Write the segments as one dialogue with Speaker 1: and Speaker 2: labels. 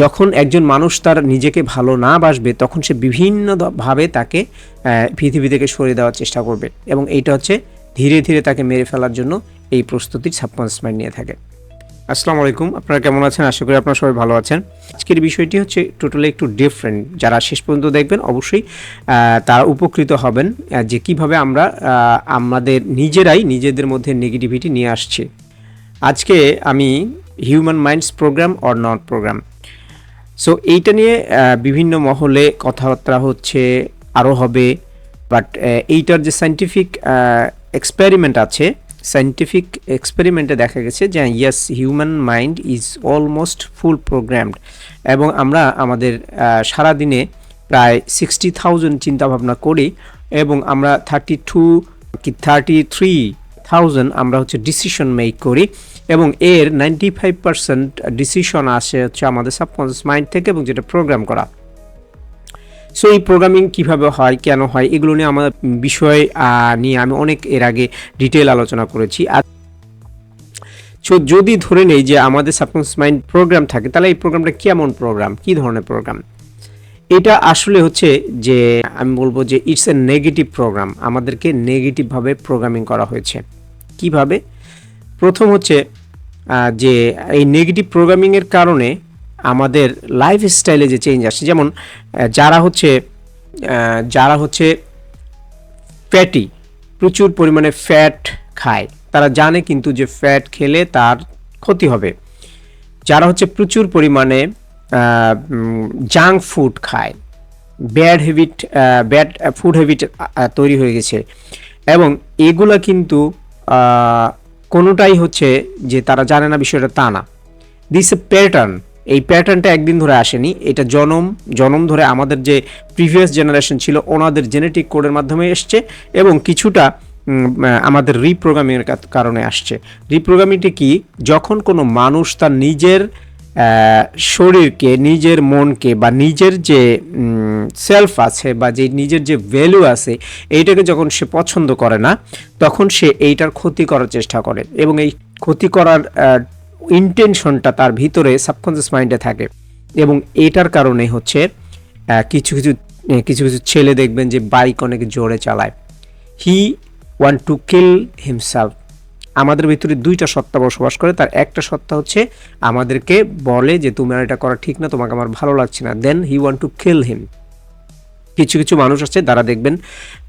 Speaker 1: যখন একজন মানুষ তার নিজেকে ভালো না বাসবে তখন সে বিভিন্নভাবে তাকে পৃথিবী থেকে সরিয়ে দেওয়ার চেষ্টা করবে, এবং এইটা হচ্ছে ধীরে ধীরে তাকে মেরে ফেলার জন্য এই প্রস্তুতির সাবকনশিয়াস মাইন্ড নিয়ে থাকে। আসসালামু আলাইকুম, আপনারা কেমন আছেন? আশা করি আপনারা সবাই ভালো আছেন। আজকের বিষয়টি হচ্ছে টোটালি একটু ডিফারেন্ট। যারা শেষ পর্যন্ত দেখবেন অবশ্যই তারা উপকৃত হবেন যে কিভাবে আমরা আমাদের নিজেদের মধ্যে নেগেটিভিটি নিয়ে আসছি। আজকে আমি human minds program or not program, so এইটা নিয়ে বিভিন্ন মহলে কথাবার্তা হচ্ছে, আরও হবে। বাট এইটার যে সায়েন্টিফিক এক্সপেরিমেন্ট আছে, সায়েন্টিফিক এক্সপেরিমেন্টে দেখা গেছে যে yes, human mind is almost full programmed, এবং আমরা আমাদের সারাদিনে প্রায় 60,000 চিন্তাভাবনা করি, এবং আমরা 33,000 আমরা হচ্ছে ডিসিশন মেক করি, এবং এর 95% ডিসিশন আসে হচ্ছে আমাদের সাবকনশিয়াস মাইন্ড থেকে, এবং যেটা প্রোগ্রাম করা। সো এই প্রোগ্রামিং কীভাবে হয়, কেন হয়, এগুলো নিয়ে আমার বিষয় নিয়ে আমি অনেক এর আগে ডিটেল আলোচনা করেছি। আর সো যদি ধরে নেই যে আমাদের সাবকনশিয়াস মাইন্ড প্রোগ্রাম থাকে, তাহলে এই প্রোগ্রামটা কেমন প্রোগ্রাম, কী ধরনের প্রোগ্রাম? এটা আসলে হচ্ছে যে আমি বলবো যে ইটস এ নেগেটিভ প্রোগ্রাম। আমাদেরকে নেগেটিভভাবে প্রোগ্রামিং করা হয়েছে। কিভাবে? প্রথম হচ্ছে যে এই নেগেটিভ প্রোগ্রামিংয়ের কারণে আমাদের লাইফস্টাইলে যে চেঞ্জ আসছে, যেমন যারা হচ্ছে ফ্যাটি, প্রচুর পরিমাণে ফ্যাট খায়, তারা জানে কিন্তু যে ফ্যাট খেলে তার ক্ষতি হবে। যারা হচ্ছে প্রচুর পরিমাণে জাঙ্ক ফুড খায়, ব্যাড ফুড হ্যাবিট তৈরি হয়ে গেছে, এবং এগুলা কিন্তু কোনোটাই হচ্ছে যে তারা জানে না বিষয়টা, তা না। This A pattern. এই প্যাটার্নটা একদিন ধরে আসেনি, এটা জনম ধরে আমাদের যে প্রিভিয়াস জেনারেশন ছিল ওনাদের জেনেটিক কোডের মাধ্যমে এসছে, এবং কিছুটা আমাদের রিপ্রোগ্রামিংয়ের কারণে আসছে। রিপ্রোগ্রামিংটি কি? যখন কোনো মানুষ তার নিজের শরীরকে, নিজের মনকে, বা নিজের যে সেলফ আছে, বা যে নিজের যে ভ্যালু আছে, এইটাকে যখন সে পছন্দ করে না, তখন সে এইটার ক্ষতি করার চেষ্টা করে, এবং এই ক্ষতি করার ইন্টেনশনটা তার ভিতরে সাবকনশিয়াস মাইন্ডে থাকে। এবং এটার কারণে হচ্ছে কিছু কিছু ছেলে দেখবেন যে বাইক অনেক জোরে চালায়, he want to kill himself. আমাদের ভিতরে দুইটা সত্তা বসবাস করে, তার একটা সত্তা হচ্ছে আমাদেরকে বলে যে তোমার এটা করা ঠিক না, তোমাকে আমার ভালো লাগছে না, দেন হি ওয়ান্ট টু কিল হিম। কিছু মানুষ আছে যারা দেখবেন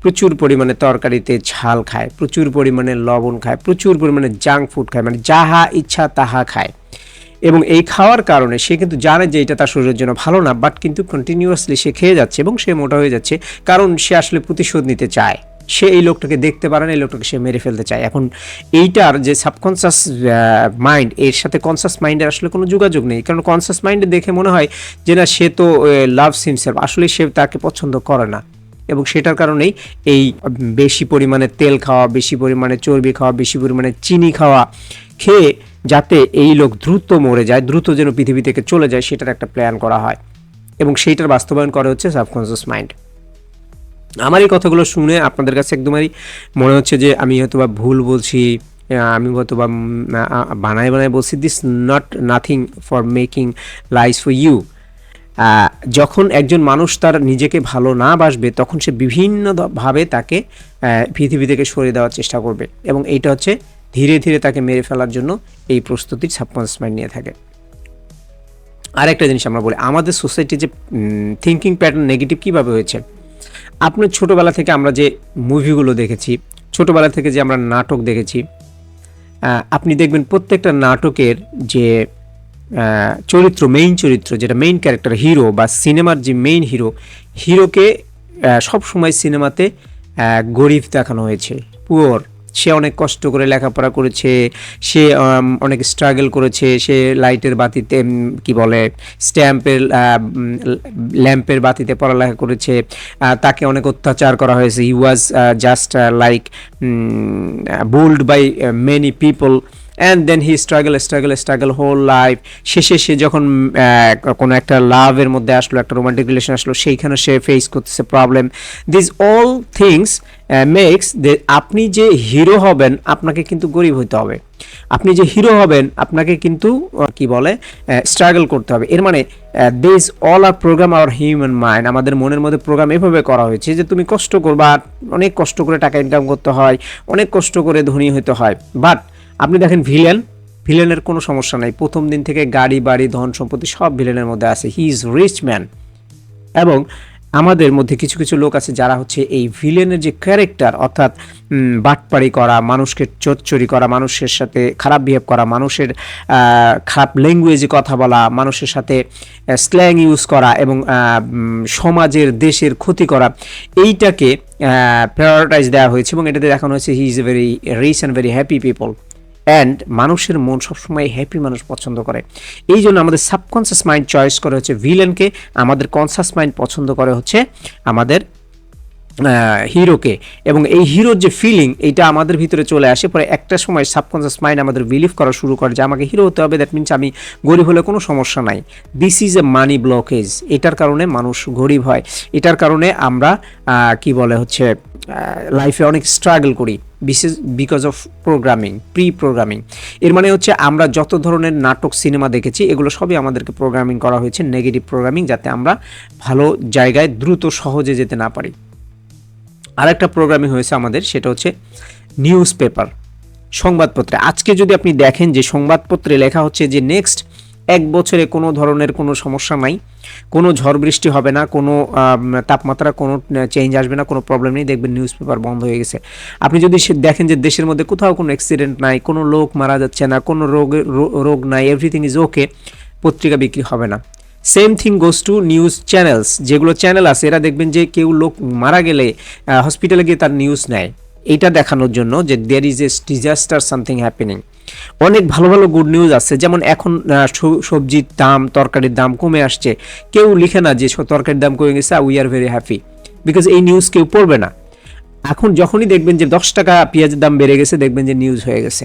Speaker 1: প্রচুর পরিমাণে তরকারিতে ঝাল খায়, প্রচুর পরিমাণে লবণ খায়, প্রচুর পরিমাণে জাঙ্ক ফুড খায়, মানে যাহা ইচ্ছা তাহা খায়, এবং এই খাওয়ার কারণে সে কিন্তু জানে যে এটা তার শরীরের জন্য ভালো না, বাট কিন্তু কন্টিনিউয়াসলি সে খেয়ে যাচ্ছে এবং সে মোটা হয়ে যাচ্ছে, কারণ সে আসলে প্রতিশোধ নিতে চায়। সে এই লোকটাকে দেখতে পারে না, এই লোকটাকে সে মেরে ফেলতে চায়। এখন এইটার যে সাবকনশিয়াস মাইন্ড, এর সাথে কনশিয়াস মাইন্ডের আসলে কোনো যোগাযোগ নেই, কারণ কনশিয়াস মাইন্ডে দেখে মনে হয় যে না, সে তো লাভস হিমসেলফ, আসলে সে তাকে পছন্দ করে না, এবং সেটার কারণেই এই বেশি পরিমাণে তেল খাওয়া, বেশি পরিমাণে চর্বি খাওয়া, বেশি পরিমাণে চিনি খাওয়া, খেয়ে যাতে এই লোক দ্রুত মরে যায়, দ্রুত যেন পৃথিবী থেকে চলে যায়, সেটার একটা প্ল্যান করা হয়, এবং সেইটার বাস্তবায়ন করা হচ্ছে সাবকনশিয়াস মাইন্ড। আমার এই কথাগুলো শুনে আপনাদের কাছে একদমই মনে হচ্ছে যে আমি হয়তো বা ভুল বলছি, আমি হয়তো বা বানায় বলছি। This not nothing for making lies for you. যখন একজন মানুষ তার নিজেকে ভালো না বাসবে তখন সে বিভিন্নভাবে তাকে পৃথিবী থেকে সরিয়ে দেওয়ার চেষ্টা করবে, এবং এইটা হচ্ছে ধীরে ধীরে তাকে মেরে ফেলার জন্য এই প্রস্তুতির সাবকনশিয়াস মাইন্ড নিয়ে থাকে। আরেকটা জিনিস আমরা বলি, আমাদের সোসাইটির যে থিঙ্কিং প্যাটার্ন নেগেটিভ কীভাবে হয়েছে। আপনার ছোটোবেলা থেকে আমরা যে মুভিগুলো দেখেছি, ছোটোবেলা থেকে যে আমরা নাটক দেখেছি, আপনি দেখবেন প্রত্যেকটা নাটকের যে মেইন চরিত্র, যেটা মেইন ক্যারেক্টার, হিরো বা সিনেমার যে মেইন হিরোকে সবসময় সিনেমাতে গরিব দেখানো হয়েছে, পুয়ার। সে অনেক কষ্ট করে লেখাপড়া করেছে, সে অনেক স্ট্রাগল করেছে, সে লাইটের বাতিতে ল্যাম্পের বাতিতে পড়ালেখা করেছে, তাকে অনেক অত্যাচার করা হয়েছে। He was just like bullied by many people, and then he struggle whole life. শেষে সে যখন কোনো একটা লাভের মধ্যে আসলো, একটা রোমান্টিক রিলেশন আসলো, সেইখানে সে ফেস করতেছে problem. This all things makes আপনি যে হিরো হবেন আপনাকে কিন্তু গরিব হইতে হবে। আপনি যে হিরো হবেন আপনাকে কিন্তু কি বলে স্ট্রাগল করতে হবে। এর মানে this all are program our human mind, আমাদের মনের মধ্যে প্রোগ্রাম এভাবে করা হয়েছে যে তুমি কষ্ট করবা, অনেক কষ্ট করে টাকা ইনকাম করতে হয়, অনেক কষ্ট করে ধনী হতে হয়। বাট আপনি দেখেন ভিলেনের কোনো সমস্যা নাই, প্রথম দিন থেকে গাড়ি বাড়ি ধন সম্পত্তি সব ভিলেনের মধ্যে আছে, হি ইজ রিচ ম্যান। এবং আমাদের মধ্যে কিছু কিছু লোক আছে যারা হচ্ছে এই ভিলেনের যে ক্যারেক্টার, অর্থাৎ বাটপাড়ি করা, মানুষকে চোরচুরি করা, মানুষের সাথে খারাপ বিহেভ করা, মানুষের খারাপ ল্যাঙ্গুয়েজে কথা বলা, মানুষের সাথে স্ল্যাং ইউজ করা এবং সমাজের দেশের ক্ষতি করা, এইটাকে প্রায়োরিটাইজ দেওয়া হয়েছে এবং এটাতে দেখানো হয়েছে he is a very rich and very happy people. And মানুষের মন সবসময় হ্যাপি মানুষ পছন্দ করে। এই জন্য আমাদের সাবকনসিয়াস মাইন্ড চয়েস করে হচ্ছে ভিলেনকে, আমাদের কনসাস মাইন্ড পছন্দ করে হচ্ছে আমাদের হিরোকে। এবং এই হিরোর যে ফিলিং এইটা আমাদের ভিতরে চলে আসে, পরে একটা সময় সাবকনসিয়াস মাইন্ড আমাদের বিলিভ করা শুরু করে যে আমাকে হিরো হতে হবে, দ্যাট মিনস আমি গরিব হলে কোনো সমস্যা নাই। This is a money blockage. এটার কারণে মানুষ গরিব হয়, এটার কারণে আমরা কি বলে হচ্ছে লাইফে অনেক স্ট্রাগল করি, বিকজ অফ প্রি প্রোগ্রামিং। এর মানে হচ্ছে আমরা যত ধরনের নাটক সিনেমা দেখেছি এগুলো সবই আমাদেরকে প্রোগ্রামিং করা হয়েছে, নেগেটিভ প্রোগ্রামিং, যাতে আমরা ভালো জায়গায় দ্রুত সহজে যেতে না পারি। আরেকটা প্রোগ্রামিং হয়েছে আমাদের, সেটা হচ্ছে নিউজ পেপার, সংবাদপত্রে। আজকে যদি আপনি দেখেন যে সংবাদপত্রে লেখা হচ্ছে যে নেক্সট 1 বছরে কোনো ধরনের কোনো সমস্যা নাই, কোনো ঝড় বৃষ্টি হবে না, কোনো তাপমাত্রা কোনো চেঞ্জ আসবে না, কোনো প্রবলেম নেই, দেখবেন নিউজ পেপার বন্ধ হয়ে গেছে। আপনি যদি দেখেন যে দেশের মধ্যে কোথাও কোনো অ্যাক্সিডেন্ট নাই, কোনো লোক মারা যাচ্ছে না, কোনো রোগ নাই, এভরিথিং ইজ ওকে, পত্রিকা বিক্রি হবে না। Same thing goes to news channels. যেগুলো চ্যানেল আছে এরা দেখবেন যে কেউ লোক মারা গেলে হসপিটালে গিয়ে তার নিউজ নেয়, এইটা দেখানোর জন্য যে there is a disaster something happening. অনেক ভালো ভালো গুড নিউজ আছে, যেমন এখন সবজির দাম, তরকারির দাম কমে আসছে, কেউ লিখে না যে তরকারির দাম কমে গেছে, we are very happy, because এই নিউজ কেউ পড়বে না। এখন যখনই দেখবেন যে 10 টাকা পেঁয়াজের দাম বেড়ে গেছে, দেখবেন যে নিউজ হয়ে গেছে,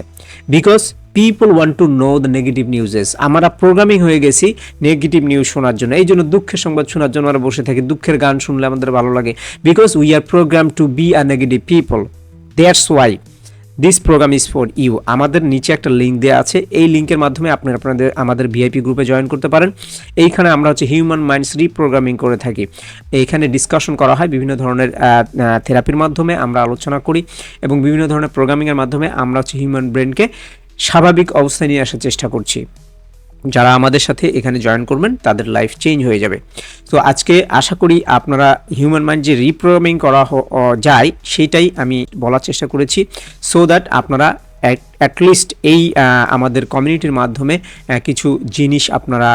Speaker 1: because people want to know the negative নিউজেস। আমরা প্রোগ্রামিং হয়ে গেছি নেগেটিভ নিউজ শোনার জন্য, এই জন্য দুঃখের সংবাদ শোনার জন্য আমরা বসে থাকি, দুঃখের গান শুনলে আমাদের ভালো লাগে, because we are program to be a negative people. That's why this program is for you. আমাদের নিচে একটা লিঙ্ক দেওয়া আছে, এই লিঙ্কের মাধ্যমে আপনাদের আমাদের ভিআইপি গ্রুপে জয়েন করতে পারেন। এইখানে আমরা হচ্ছে হিউম্যান মাইন্ডস রিপ্রোগ্রামিং করে থাকি, এইখানে ডিসকাশন করা হয়, বিভিন্ন ধরনের থেরাপির মাধ্যমে আমরা আলোচনা করি এবং বিভিন্ন ধরনের প্রোগ্রামিংয়ের মাধ্যমে আমরা হচ্ছে হিউম্যান ব্রেনকে স্বাভাবিক অবস্থায় নিয়ে আসার চেষ্টা করছি। যারা আমাদের সাথে এখানে জয়েন করবেন তাদের লাইফ চেঞ্জ হয়ে যাবে। তো আজকে আশা করি আপনারা হিউম্যান মাইন্ড যে রিপ্রোগ্রামিং করা যায় সেইটাই আমি বলার চেষ্টা করেছি, সো দ্যাট আপনারা অ্যাটলিস্ট এই আমাদের কমিউনিটির মাধ্যমে কিছু জিনিস আপনারা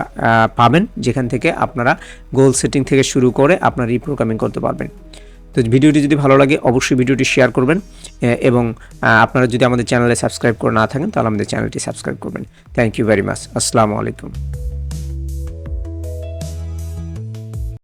Speaker 1: পাবেন, যেখান থেকে আপনারা গোল সেটিং থেকে শুরু করে আপনারা রিপ্রোগ্রামিং করতে পারবেন। তো ভিডিওটি যদি ভালো লাগে অবশ্যই ভিডিওটি শেয়ার করবেন এবং আপনারা যদি আমাদের চ্যানেলে সাবস্ক্রাইব করে না থাকেন তাহলে আমাদের চ্যানেলটি সাবস্ক্রাইব করবেন। Thank you very much. আসসালামু আলাইকুম।